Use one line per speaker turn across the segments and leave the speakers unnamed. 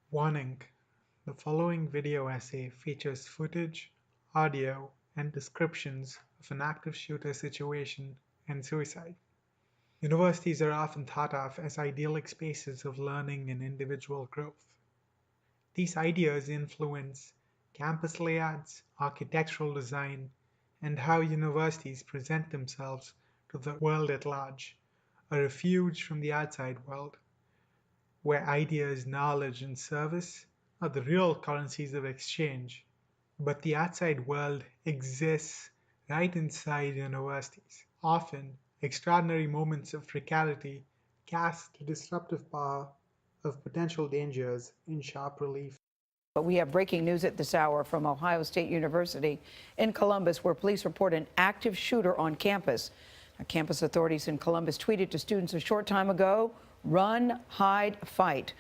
Warning: the following video essay features footage, audio, and descriptions of an active shooter situation and suicide. Universities are often thought of as idyllic spaces of learning and individual growth. These ideas influence campus layouts, architectural design, and how universities present themselves to the world at large, a refuge from the outside world, where ideas, knowledge, and service are the real currencies of exchange. But the outside world exists right inside universities. Often, extraordinary moments of precarity cast the disruptive power of potential dangers in sharp relief.
But we have breaking news at this hour from Ohio State University in Columbus, where police report an active shooter on campus. Now, campus authorities in Columbus tweeted to students a short time ago, "Run, hide, fight."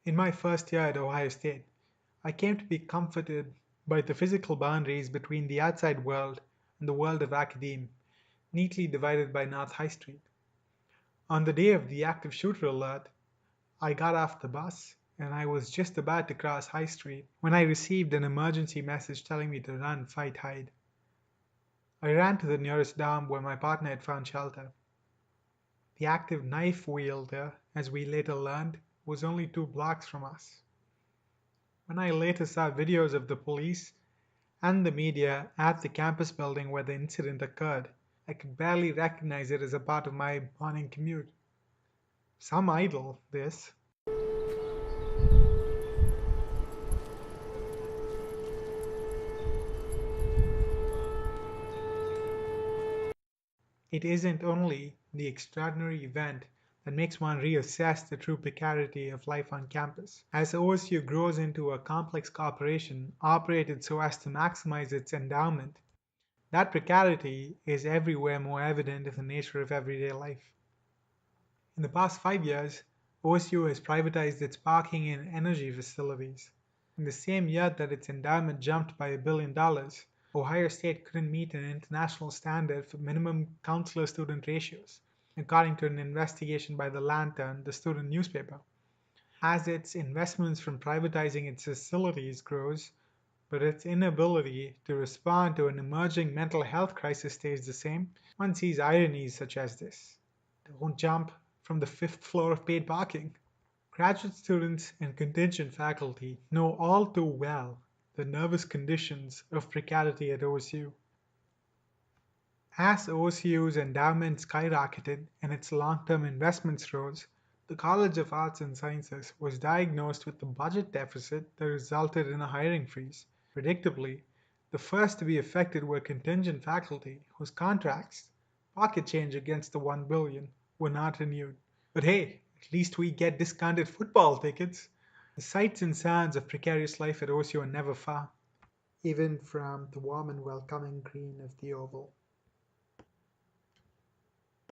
In my first year at Ohio State, I came to be comforted by the physical boundaries between the outside world and the world of academe, neatly divided by North High Street. On the day of the active shooter alert, I got off the bus and I was just about to cross High Street when I received an emergency message telling me to run, fight, hide. I ran to the nearest dorm where my partner had found shelter. The active knife wielder, as we later learned, was only 2 blocks from us. When I later saw videos of the police and the media at the campus building where the incident occurred, I could barely recognize it as a part of my morning commute. Some idol, this. It isn't only the extraordinary event that makes one reassess the true precarity of life on campus. As OSU grows into a complex corporation operated so as to maximize its endowment, that precarity is everywhere more evident in the nature of everyday life. In the past 5 years, OSU has privatized its parking and energy facilities. In the same year that its endowment jumped by $1 billion, Ohio State couldn't meet an international standard for minimum counselor-student ratios, according to an investigation by The Lantern, the student newspaper. As its investments from privatizing its facilities grows, but its inability to respond to an emerging mental health crisis stays the same, one sees ironies such as this. Don't jump from the fifth floor of paid parking. Graduate students and contingent faculty know all too well the nervous conditions of precarity at OSU. As OSU's endowment skyrocketed and its long-term investments rose, the College of Arts and Sciences was diagnosed with a budget deficit that resulted in a hiring freeze. Predictably, the first to be affected were contingent faculty whose contracts, pocket change against the $1 billion, were not renewed. But hey, at least we get discounted football tickets. The sights and sounds of precarious life at OSU are never far, even from the warm and welcoming green of the Oval.